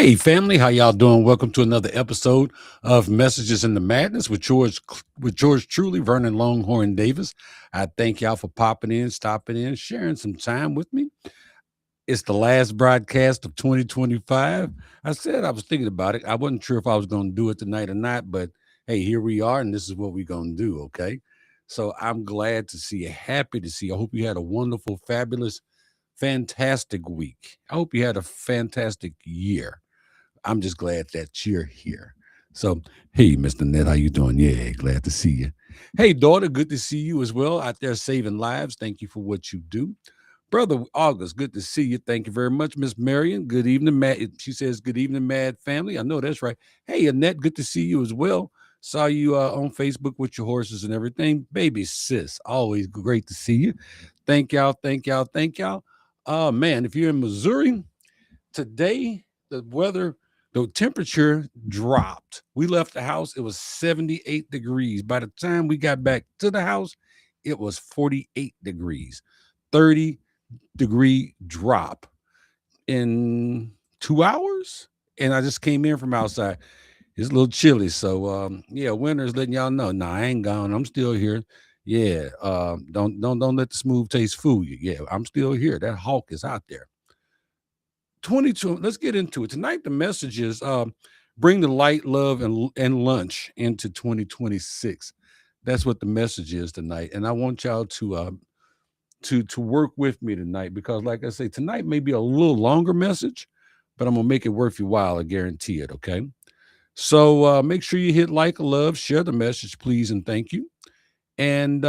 Hey, family, how y'all doing? Welcome to another episode of Messages in the Madness with George truly, Vernon Longhorn Davis. I thank y'all for popping in, stopping in, sharing some time with me. It's the last broadcast of 2025. I said I was thinking about it. I wasn't sure if I was going to do it tonight or not, but hey, here we are, and this is what we're going to do, okay? So I'm glad to see you, happy to see you. I hope you had a wonderful, fabulous, fantastic week. I hope you had a fantastic year. I'm just glad that you're here. So, hey, Mr. Ned, how you doing? Yeah, glad to see you. Hey, daughter, good to see you as well out there saving lives. Thank you for what you do. Brother August, good to see you. Thank you very much. Miss Marion, good evening, Matt. She says, good evening, Mad family. I know that's right. Hey, Annette, good to see you as well. Saw you on Facebook with your horses and everything. Baby sis, always great to see you. Thank y'all, thank y'all, thank y'all. Man, if you're in Missouri, today the weather, the temperature dropped. We left the house, it was 78 degrees. By the time we got back to the house, it was 48 degrees. 30-degree drop in 2 hours. And I just came in from outside. It's a little chilly. So yeah, winter's letting y'all know. No, I ain't gone. I'm still here. Yeah. Don't let the smooth taste fool you. Yeah, I'm still here. That hawk is out there. 22. Let's get into it tonight. The message is bring the light, love, and lunch into 2026. That's what the message is tonight, and I want y'all to work with me tonight because, like I say, tonight may be a little longer message, but I'm gonna make it worth your while. I guarantee it. Okay. So make sure you hit like, love, share the message, please, and thank you. And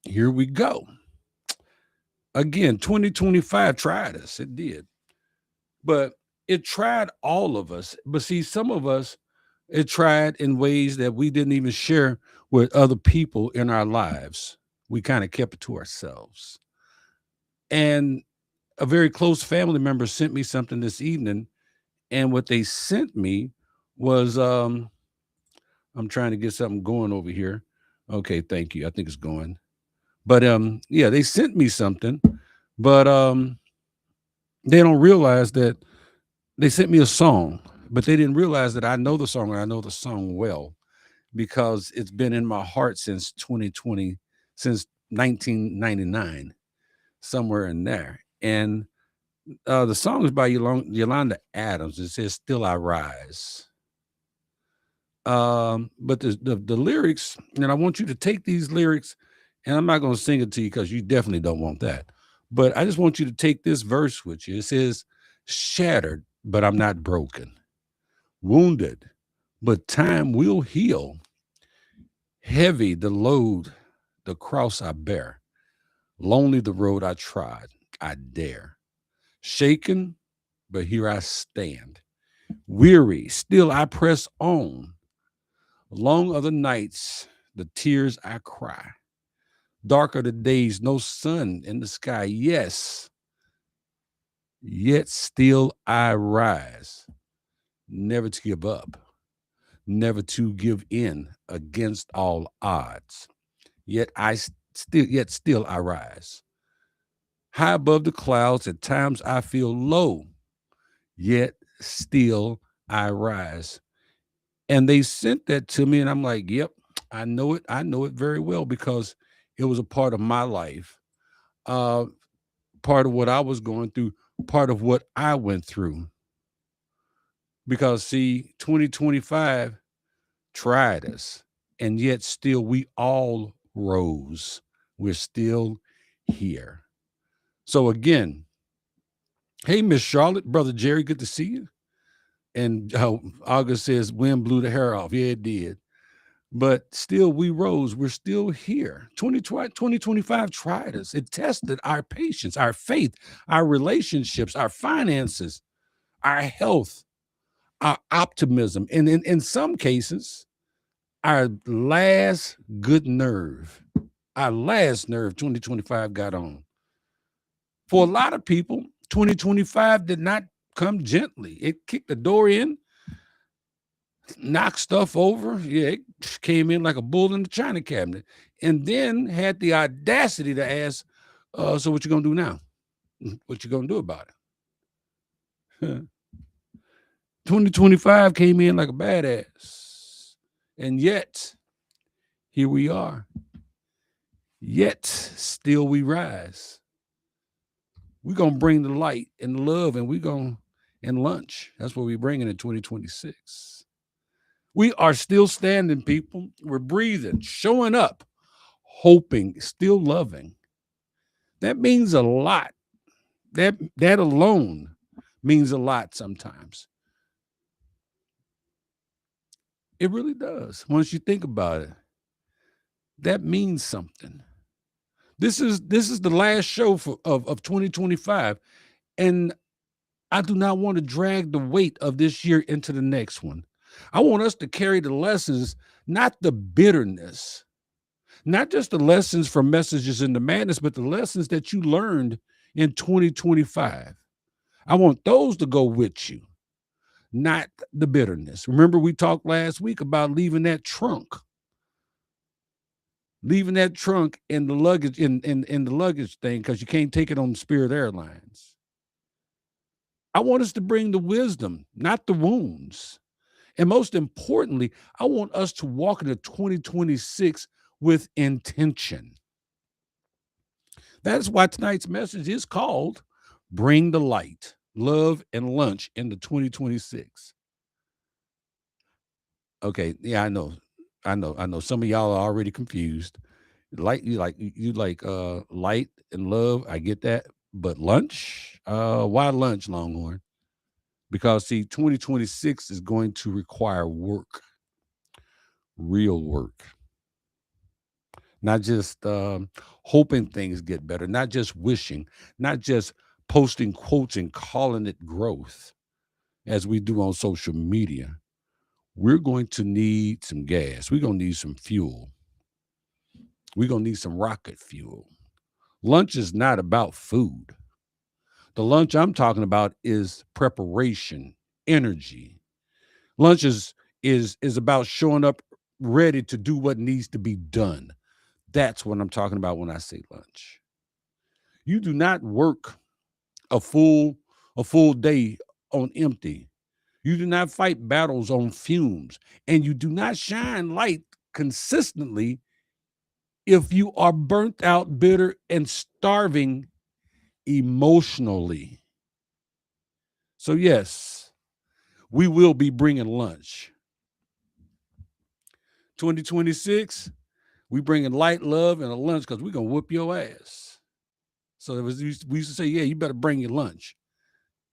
here we go. Again, 2025 tried us. It did. But it tried all of us. But see, some of us, it tried in ways that we didn't even share with other people in our lives. We kind of kept it to ourselves. And a very close family member sent me something this evening. And what they sent me was I'm trying to get something going over here. Okay, thank you. I think it's going. But yeah, they sent me something, but they don't realize that they sent me a song, but they didn't realize that I know the song and I know the song well because it's been in my heart since 2020, since 1999, somewhere in there. And the song is by Yolanda Adams. It says "Still I Rise." But the lyrics, and I want you to take these lyrics, and I'm not going to sing it to you because you definitely don't want that. But I just want you to take this verse with you. It says, "Shattered, but I'm not broken. Wounded, but time will heal. Heavy the load, the cross I bear. Lonely the road I trod, I dare. Shaken, but here I stand. Weary, still I press on. Long are the nights, the tears I cry. Dark are the days, no sun in the sky. Yes, yet still I rise. Never to give up, never to give in against all odds. Yet still I rise. High above the clouds, at times I feel low, yet still I rise. And they sent that to me, and I'm like, yep, I know it. I know it very well because it was a part of my life, uh, part of what I was going through, part of what I went through. Because, see, 2025 tried us, and yet still we all rose. We're still here. So, again, hey, Miss Charlotte, Brother Jerry, good to see you. And August says, wind blew the hair off. Yeah, it did. But still, we rose. We're still here. 2025 tried us. It tested our patience, our faith, our relationships, our finances, our health, our optimism, and in some cases, our last good nerve. Our last nerve 2025 got on. For a lot of people, 2025 did not come gently. It kicked the door in, knocked stuff over. Yeah, it came in like a bull in the china cabinet, and then had the audacity to ask, "So what you gonna do now? What you gonna do about it?" 2025 came in like a badass. And yet, here we are. Yet, still we rise. We're going to bring the light and love, and we're going and lunch. That's what we're bringing in 2026. We are still standing, people. We're breathing, showing up, hoping, still loving. That means a lot. That alone means a lot sometimes. It really does. Once you think about it, that means something. This is the last show of 2025, and I do not want to drag the weight of this year into the next one. I want us to carry the lessons, not the bitterness, not just the lessons from Messages in the Madness, but the lessons that you learned in 2025. I want those to go with you, not the bitterness. Remember, we talked last week about leaving that trunk in the luggage in the luggage thing because you can't take it on Spirit Airlines. I want us to bring the wisdom, not the wounds. And most importantly, I want us to walk into 2026 with intention. That is why tonight's message is called Bring the Light, Love, and Lunch into 2026. Okay, yeah, I know. Some of y'all are already confused. Light and love. I get that, but lunch. Why lunch, Longhorn? Because see, 2026 is going to require work, real work, not just hoping things get better, not just wishing, not just posting quotes and calling it growth as we do on social media. We're going to need some gas. We're going to need some fuel. We're going to need some rocket fuel. Lunch is not about food. The lunch I'm talking about is preparation, energy. Lunch is about showing up ready to do what needs to be done. That's what I'm talking about when I say lunch. You do not work a full a full day on empty. You do not fight battles on fumes, and you do not shine light consistently if you are burnt out, bitter, and starving emotionally. So, yes, we will be bringing lunch. 2026, we bringing light, love, and a lunch because we're going to whoop your ass. So we used to say, yeah, you better bring your lunch.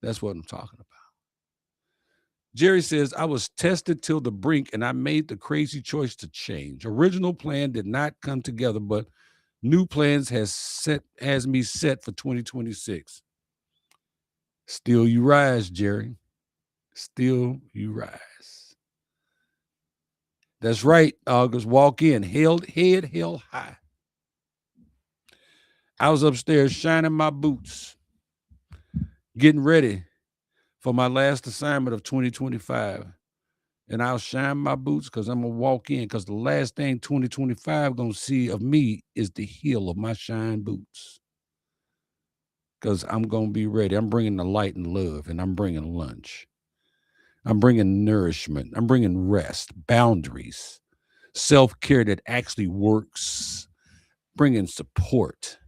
That's what I'm talking about. Jerry says, I was tested till the brink and I made the crazy choice to change. Original plan did not come together, but new plans has me set for 2026. Still you rise, Jerry. Still you rise. That's right, August. Walk in, head held high. I was upstairs shining my boots, getting ready for my last assignment of 2025. And I'll shine my boots because I'm going to walk in because the last thing 2025 going to see of me is the heel of my shine boots. Because I'm going to be ready. I'm bringing the light and love, and I'm bringing lunch. I'm bringing nourishment. I'm bringing rest, boundaries, self-care that actually works, bringing support,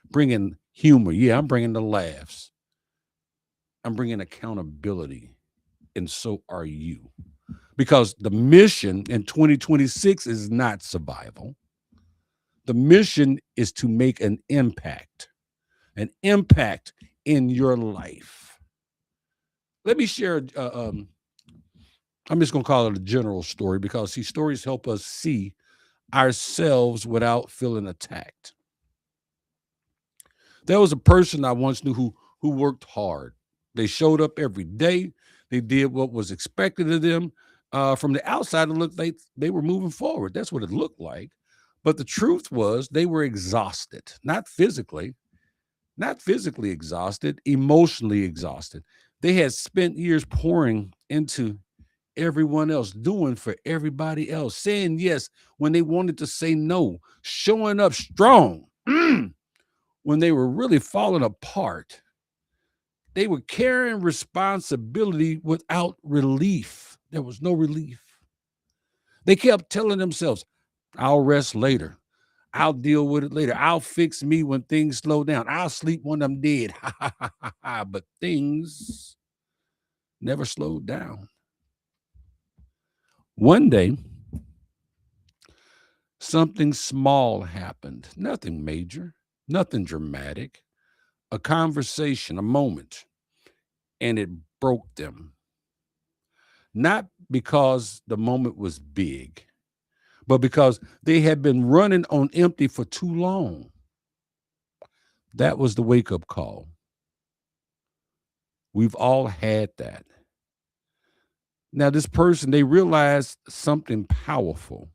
bringing humor. Yeah, I'm bringing the laughs. I'm bringing accountability, and so are you. Because the mission in 2026 is not survival. The mission is to make an impact in your life. Let me share. I'm just going to call it a general story because these stories help us see ourselves without feeling attacked. There was a person I once knew who worked hard. They showed up every day. They did what was expected of them. From the outside, it looked like they were moving forward. That's what it looked like. But the truth was they were exhausted, not physically exhausted, emotionally exhausted. They had spent years pouring into everyone else, doing for everybody else, saying yes when they wanted to say no, showing up strong when they were really falling apart. They were carrying responsibility without relief. There was no relief. They kept telling themselves, I'll rest later. I'll deal with it later. I'll fix me when things slow down. I'll sleep when I'm dead. But things never slowed down. One day, something small happened. Nothing major, nothing dramatic. A conversation, a moment, and it broke them. Not because the moment was big, but because they had been running on empty for too long. That was the wake up call. We've all had that. Now, this person, they realized something powerful.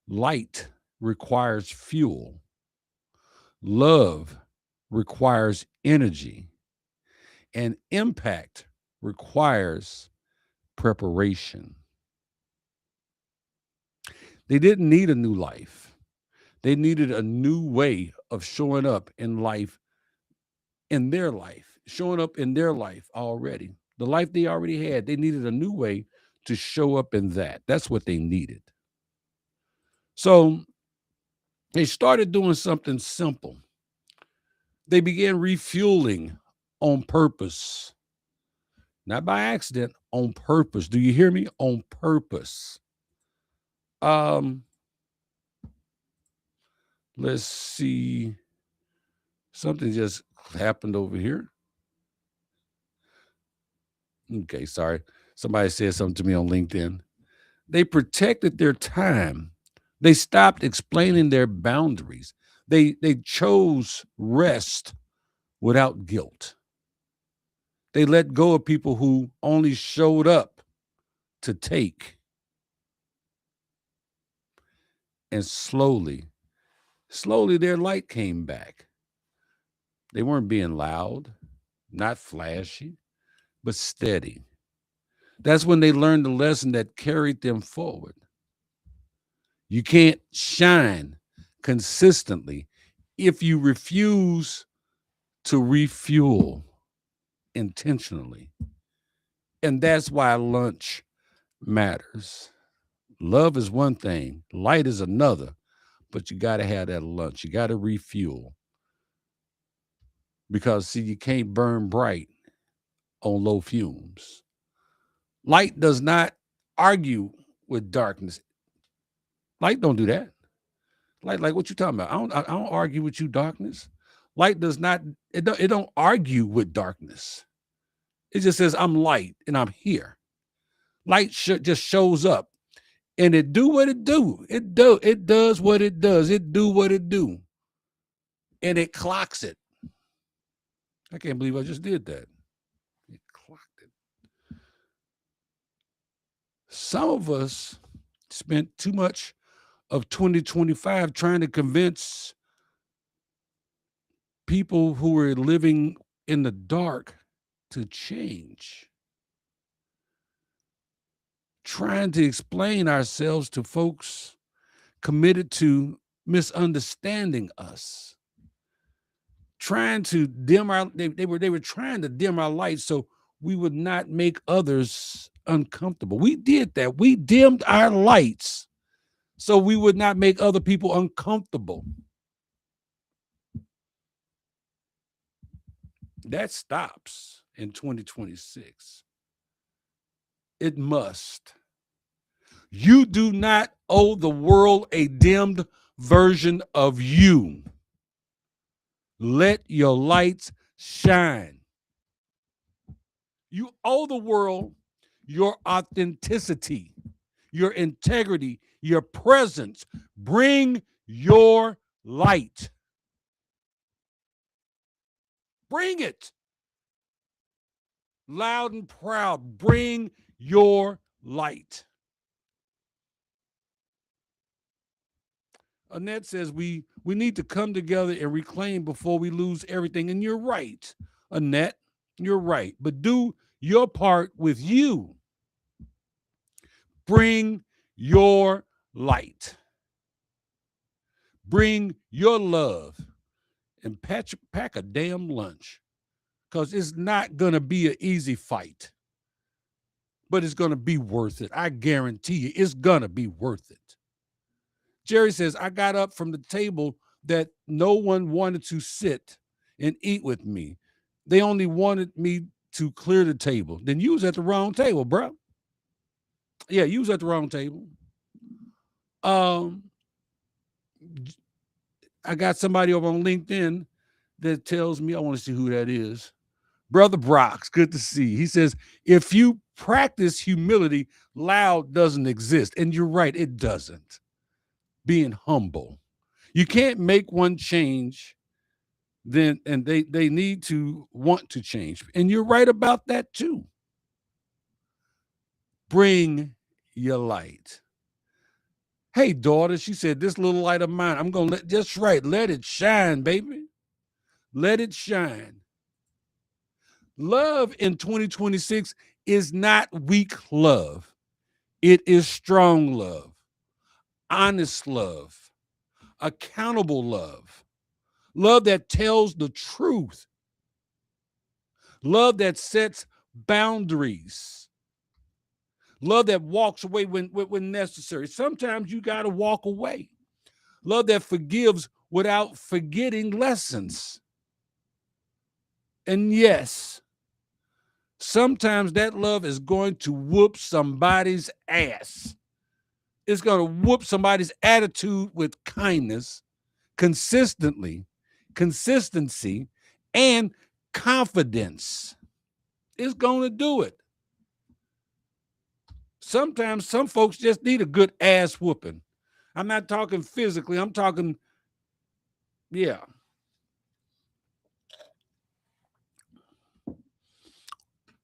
Light requires fuel, love requires energy, and impact requires preparation. They didn't need a new life. They needed a new way of showing up in life, in their life, showing up in their life already. The life they already had, they needed a new way to show up in that. That's what they needed. So they started doing something simple. They began refueling on purpose, not by accident, on purpose. Do you hear me? On purpose. Um, let's see. Something just happened over here. Okay, sorry. Somebody said something to me on LinkedIn. They protected their time. They stopped explaining their boundaries. They chose rest without guilt. They let go of people who only showed up to take. And slowly their light came back. They weren't being loud, not flashy, but steady. That's when they learned the lesson that carried them forward. You can't shine consistently if you refuse to refuel intentionally. And that's why lunch matters. Love is one thing, light is another, but you got to have that lunch. You got to refuel. Because, see, you can't burn bright on low fumes. Light does not argue with darkness. Light don't do that. Like what you talking about? I don't argue with you, darkness. Light does not, it don't argue with darkness. It just says, I'm light and I'm here. Light just shows up and it do what it do. It does what it does. It do what it do. And it clocks it. I can't believe I just did that. It clocked it. Some of us spent too much of 2025 trying to convince people who were living in the dark to change. Trying to explain ourselves to folks committed to misunderstanding us. Trying to dim our, they were trying to dim our light so we would not make others uncomfortable. We did that. We dimmed our lights so we would not make other people uncomfortable. That stops in 2026. It must. You do not owe the world a dimmed version of you. Let your lights shine. You owe the world your authenticity, your integrity, your presence. Bring your light. Bring it. Loud and proud. Bring your light. Annette says we need to come together and reclaim before we lose everything. And you're right, Annette. You're right. But do your part with you. Bring your light. Bring your love and pack a damn lunch. because it's not going to be an easy fight, but it's going to be worth it. I guarantee you it's going to be worth it. Jerry says, I got up from the table that no one wanted to sit and eat with me. They only wanted me to clear the table. Then you was at the wrong table, bro. Yeah, you was at the wrong table. Um, I got somebody over on LinkedIn that tells me, I want to see who that is. Brother Brox, good to see you. He says, if you practice humility, loud doesn't exist. And you're right, it doesn't. Being humble. You can't make one change, then and they need to want to change. And you're right about that too. Bring your light. Hey, daughter, she said, this little light of mine, I'm going to let, just right, let it shine, baby. Let it shine. Love in 2026 is not weak love. It is strong love, honest love, accountable love, love that tells the truth, love that sets boundaries, love that walks away when necessary. Sometimes you got to walk away. Love that forgives without forgetting lessons. And yes, sometimes that love is going to whoop somebody's ass. It's going to whoop somebody's attitude with kindness, consistency, and confidence. It's going to do it. Sometimes some folks just need a good ass whooping. I'm not talking physically. I'm talking, yeah.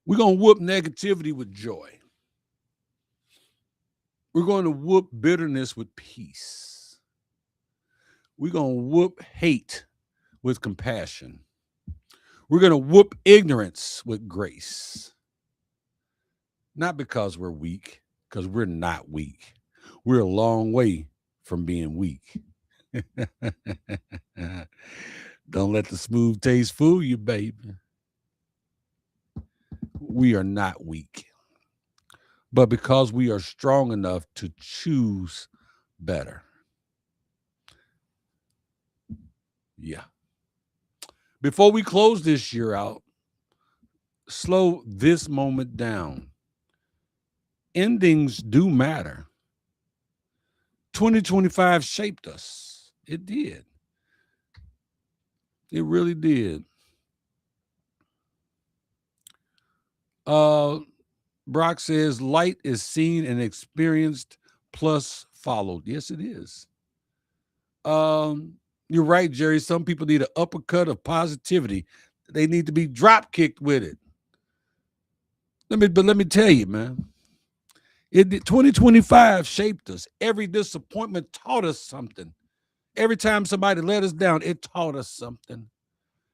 We're going to whoop negativity with joy. We're going to whoop bitterness with peace. We're going to whoop hate with compassion. We're going to whoop ignorance with grace. Not because we're weak, because we're not weak. We're a long way from being weak. Don't let the smooth taste fool you, baby. We are not weak, but because we are strong enough to choose better. Yeah. Before we close this year out, slow this moment down. Endings do matter. 2025 shaped us. It did. It really did. Brock says light is seen and experienced plus followed. Yes, it is. You're right, Jerry. Some people need an uppercut of positivity. They need to be drop kicked with it. Let me tell you, man. 2025 shaped us. Every disappointment taught us something. Every time somebody let us down, it taught us something.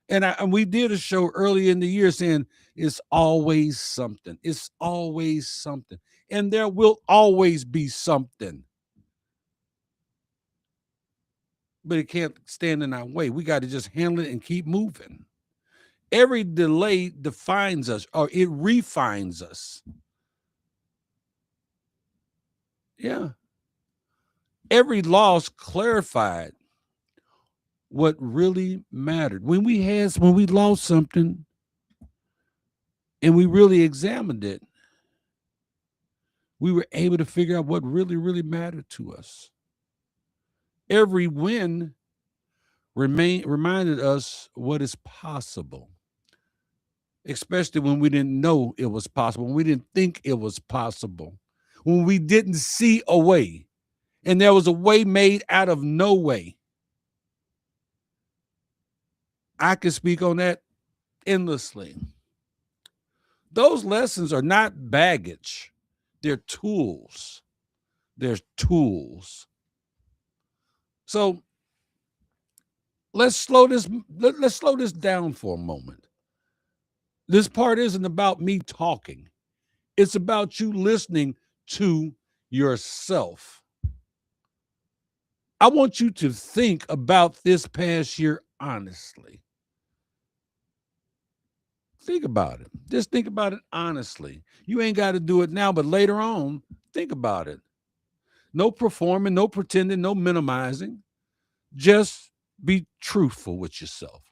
And we did a show early in the year saying it's always something. It's always something. And there will always be something. But it can't stand in our way. We got to just handle it and keep moving. Every delay defines us or it refines us. Yeah. Every loss clarified what really mattered. When we lost something and we really examined it, we were able to figure out what really, really mattered to us. Every win reminded us what is possible, especially when we didn't know it was possible, when we didn't think it was possible, when we didn't see a way, and there was a way made out of no way. I can speak on that endlessly. Those lessons are not baggage. They're tools. They're tools. So let's slow this down for a moment. This part isn't about me talking. It's about you listening to yourself. I want you to think about this past year honestly. Think about it. Just think about it honestly. You ain't got to do it now, but later on, think about it. No performing, no pretending, no minimizing. Just be truthful with yourself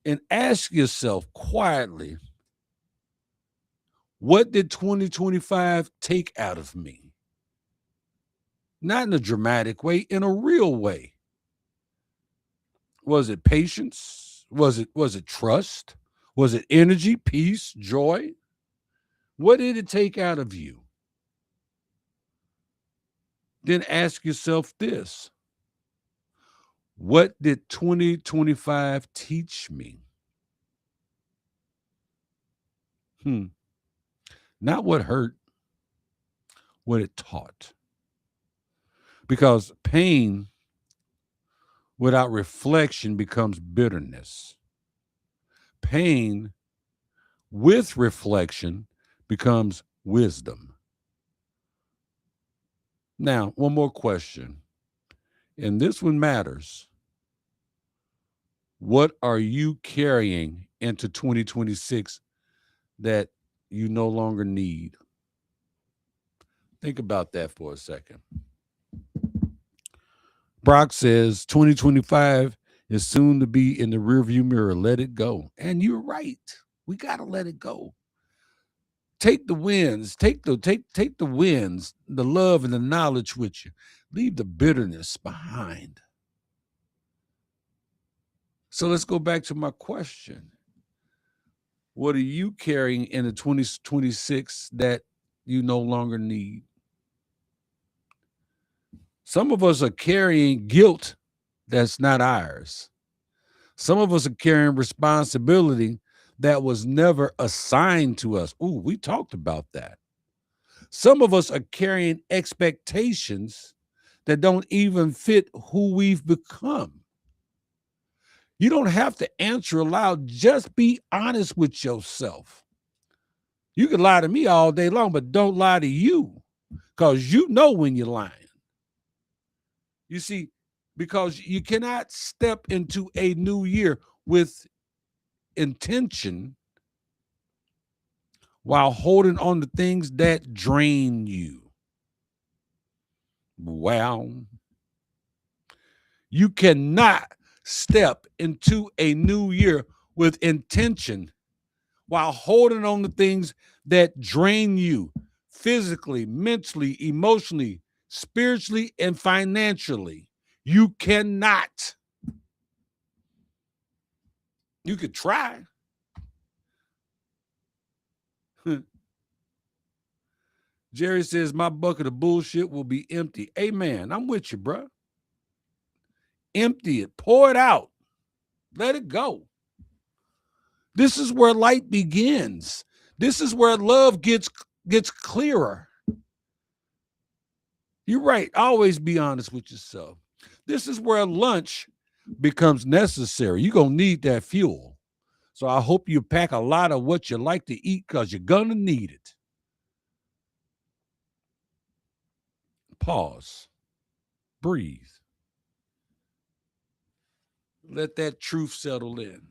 and ask yourself quietly, what did 2025 take out of me? Not in a dramatic way, in a real way. Was it patience? Was it trust? Was it energy, peace, joy? What did it take out of you? Then ask yourself this. What did 2025 teach me? Hmm. Not what hurt, what it taught. Because pain without reflection becomes bitterness. Pain with reflection becomes wisdom. Now, one more question, and this one matters. What are you carrying into 2026 that you no longer need? Think about that for a second. Brock says 2025 is soon to be in the rearview mirror. Let it go. And you're right. We got to let it go. Take the wins, take the wins, the love and the knowledge with you. Leave the bitterness behind. So let's go back to my question. What are you carrying into 2026 that you no longer need? Some of us are carrying guilt that's not ours. Some of us are carrying responsibility that was never assigned to us. Ooh, we talked about that. Some of us are carrying expectations that don't even fit who we've become. You don't have to answer aloud. Just be honest with yourself. You can lie to me all day long, but don't lie to you because you know when you're lying. You see, because you cannot step into a new year with intention while holding on to things that drain you. Well, you cannot step into a new year with intention while holding on to things that drain you physically, mentally, emotionally, spiritually, and financially. You cannot. You could try. Jerry says, my bucket of bullshit will be empty. Amen. I'm with you, bro. Empty it. Pour it out. Let it go. This is where light begins. This is where love gets clearer. You're right. Always be honest with yourself. This is where lunch becomes necessary. You're going to need that fuel. So I hope you pack a lot of what you like to eat because you're going to need it. Pause. Breathe. Let that truth settle in.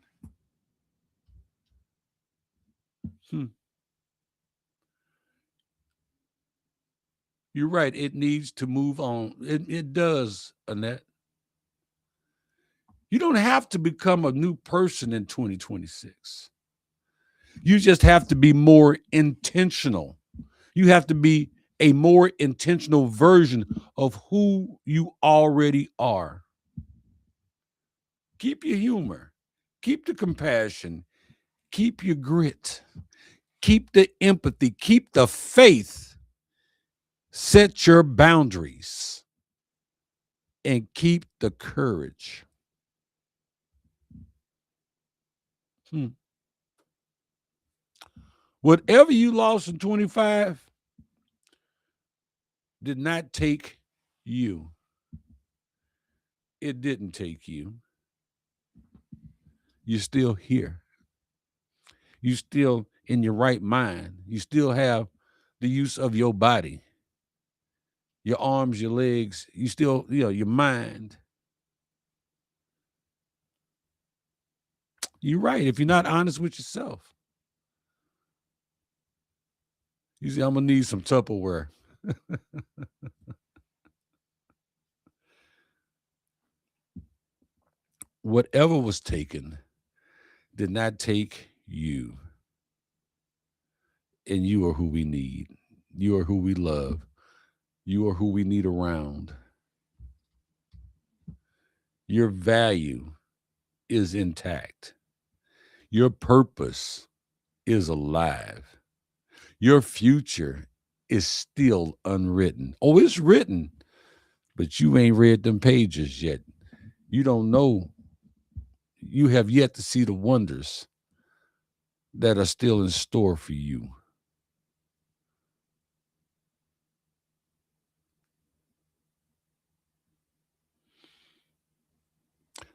You're right. It needs to move on. It does, Annette. You don't have to become a new person in 2026. You just have to be more intentional. You have to be a more intentional version of who you already are. Keep your humor, keep the compassion, keep your grit, keep the empathy, keep the faith, set your boundaries, and keep the courage. Whatever you lost in 25 did not take you. It didn't take you. You're still here. You still in your right mind. You still have the use of your body, your arms, your legs. You still, your mind. You're right. If you're not honest with yourself, You see, I'm gonna need some Tupperware. Whatever was taken did not take you, and you are who we need. You are who we love. You are who we need around. Your value is intact. Your purpose is alive. Your future is still unwritten. Oh, it's written, but you ain't read them pages yet. You don't know. You have yet to see the wonders that are still in store for you.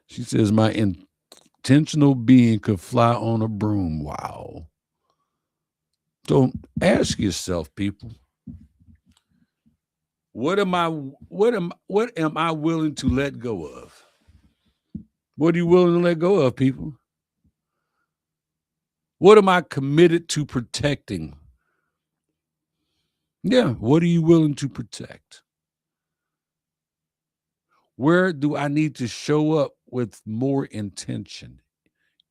She says, my intentional being could fly on a broom. Wow. So ask yourself, people, what am I willing to let go of? What are you willing to let go of, people? What am I committed to protecting? Yeah, what are you willing to protect? Where do I need to show up with more intention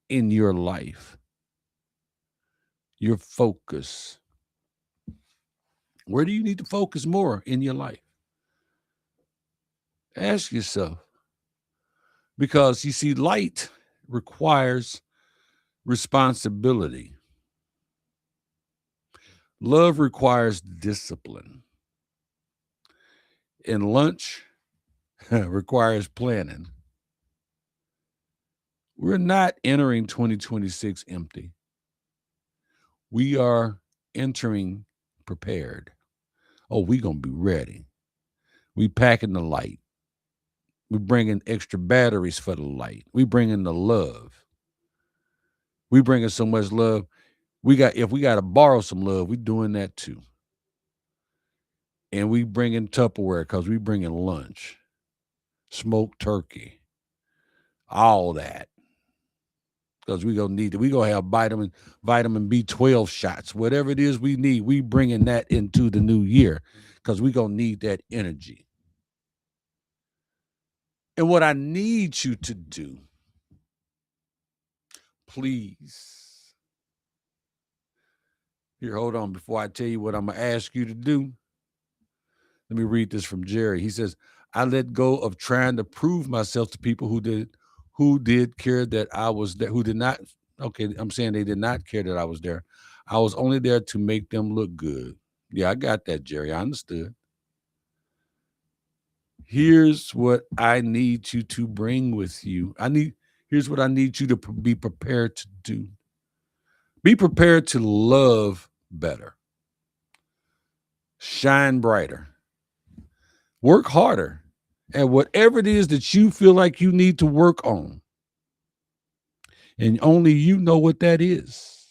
in your life? Your focus. Where do you need to focus more in your life? Ask yourself. Because you see, light requires responsibility. Love requires discipline. And lunch requires planning. We're not entering 2026 empty. We are entering prepared. Oh, we going to be ready. We packing the light. We bringing extra batteries for the light. We bringing the love. We bringing so much love. If we got to borrow some love, we doing that too. And we bringing Tupperware because we bringing lunch, smoked turkey, all that. Because we gonna need it. We gonna have vitamin B12 shots, whatever it is we need. We bringing that into the new year because we gonna need that energy. And what I need you to do, please, here, hold on. Before I tell you what I'm gonna ask you to do, let me read this from Jerry. He says, I let go of trying to prove myself to people who did care that I was there, who did not. Okay, I'm saying they did not care that I was there. I was only there to make them look good. Yeah, I got that, Jerry. I understood. Here's what I need you to bring with you. Here's what I need you to be prepared to do. Be prepared to love better. Shine brighter. Work harder at whatever it is that you feel like you need to work on. And only you know what that is.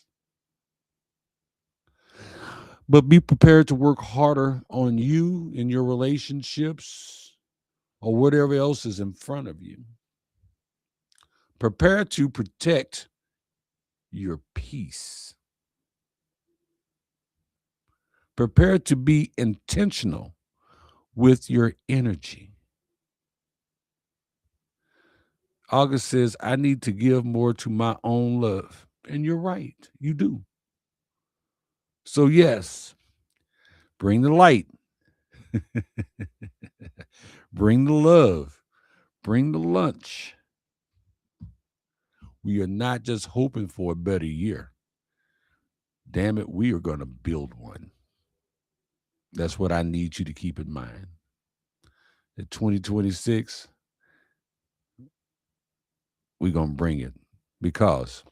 But be prepared to work harder on you in your relationships or whatever else is in front of you. Prepare to protect your peace. Prepare to be intentional with your energy. August says, I need to give more to my own love. And you're right, you do. So, yes, bring the light, bring the love, bring the lunch. We are not just hoping for a better year. Damn it, we are going to build one. That's what I need you to keep in mind. At 2026, we're going to bring it because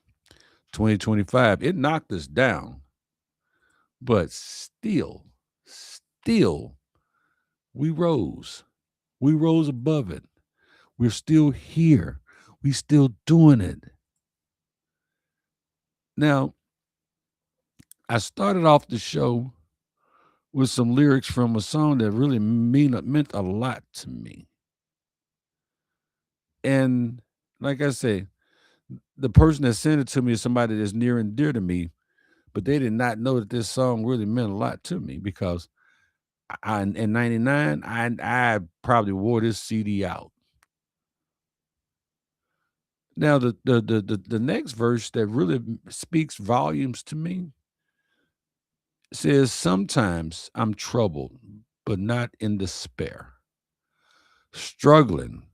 2025, it knocked us down, but still, we rose. We rose above it. We're still here. We still doing it. Now, I started off the show with some lyrics from a song that really meant a lot to me. And like I say, the person that sent it to me is somebody that's near and dear to me. but they did not know that this song really meant a lot to me because in '99, I probably wore this CD out. Now the next verse that really speaks volumes to me says, "Sometimes I'm troubled, but not in despair. Struggling,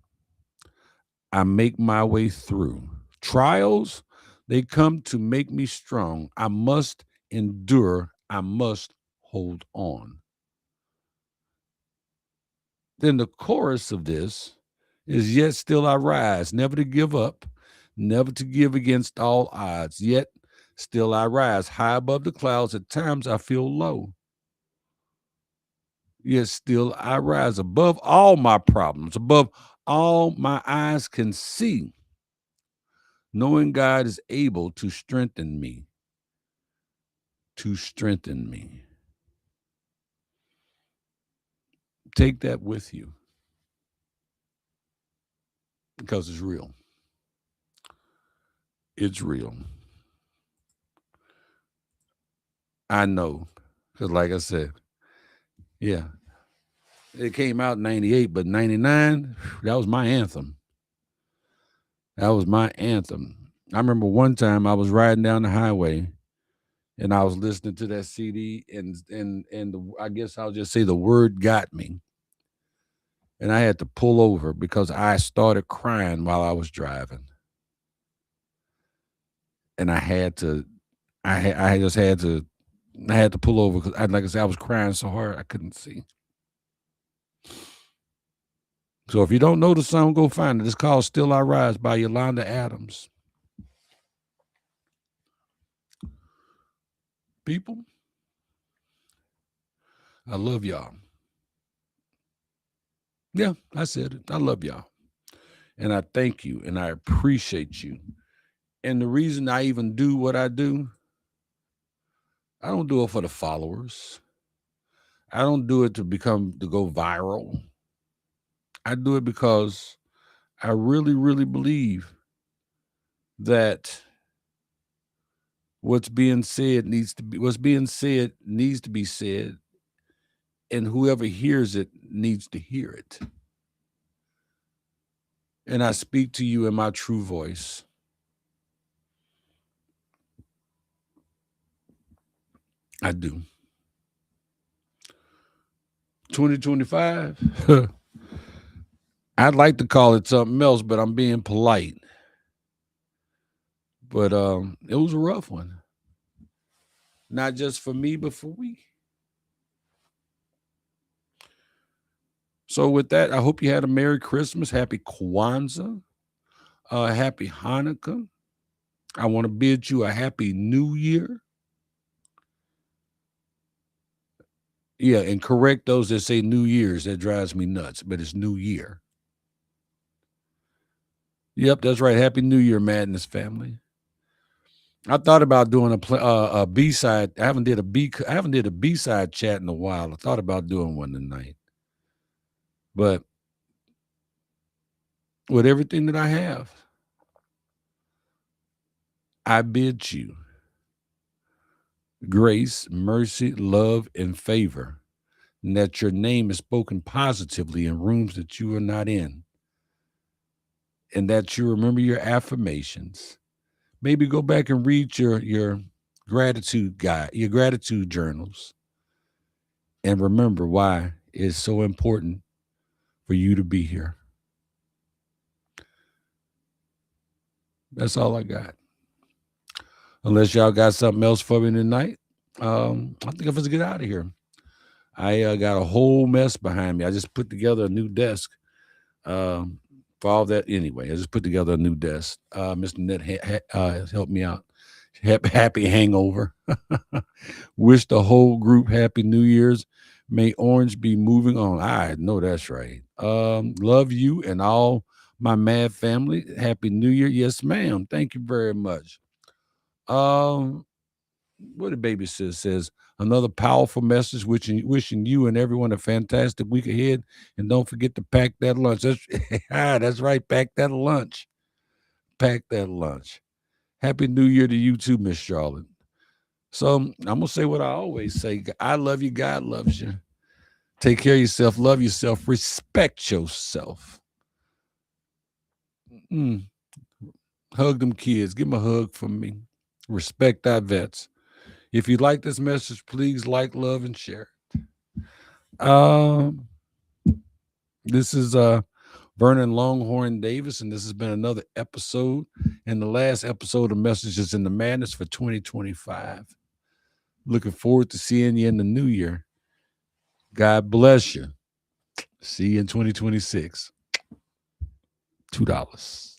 I make my way through. Trials, they come to make me strong. I must endure. I must hold on." Then the chorus of this is, "Yet still I rise, never to give up, never to give against all odds. Yet still I rise, high above the clouds. At times I feel low. Yet still I rise above all my problems, above all my eyes can see, knowing God is able to strengthen me, to strengthen me." Take that with you because it's real. It's real. I know. Because, like I said, yeah, it came out in '98, but '99, that was my anthem. That was my anthem. I remember one time I was riding down the highway and I was listening to that CD, and I guess I'll just say the word got me. And I had to pull over because I started crying while I was driving. And I had to, I just had to, I had to pull over because, like I said, I was crying so hard I couldn't see. So if you don't know the song, go find it. It's called "Still I Rise" by Yolanda Adams. People, I love y'all. Yeah, I said it. I love y'all. And I thank you and I appreciate you. And the reason I even do what I do, I don't do it for the followers. I don't do it to go viral. I do it because I really, really believe that what's being said needs to be said, and whoever hears it needs to hear it. And I speak to you in my true voice. I do. 2025, I'd like to call it something else, but I'm being polite. But it was a rough one. Not just for me, but for we. So with that, I hope you had a Merry Christmas, Happy Kwanzaa, Happy Hanukkah. I want to bid you a Happy New Year. Yeah, and correct those that say New Year's. That drives me nuts, but it's New Year. Yep, that's right. Happy New Year, Madness family. I thought about doing a B-side. I haven't did a B-side chat in a while. I thought about doing one tonight. But with everything that I have, I bid you grace, mercy, love, and favor, and that your name is spoken positively in rooms that you are not in, and that you remember your affirmations. Maybe go back and read your gratitude guide, your gratitude journals, and remember why it's so important for you to be here. That's all I got. Unless y'all got something else for me tonight, I think I'm supposed to get out of here. I got a whole mess behind me. I just put together a new desk. For all that, anyway, I just put together a new desk. Mr. Net helped me out. Happy hangover. Wish the whole group Happy New Year's. May Orange be moving on. I know that's right. Love you and all my mad family. Happy New Year. Yes, ma'am. Thank you very much. What the baby says, another powerful message wishing you and everyone a fantastic week ahead. And don't forget to pack that lunch. That's right. Pack that lunch. Pack that lunch. Happy New Year to you too, Miss Charlotte. So I'm gonna say what I always say. I love you. God loves you. Take care of yourself. Love yourself. Respect yourself. Mm. Hug them kids. Give them a hug from me. Respect our vets. If you like this message, please like, love, and share. Um, this is Vernon Longhorn Davis, and this has been another episode, and the last episode of Messages in the Madness for 2025. Looking forward to seeing you in the new year. God bless you. See you in 2026. $2.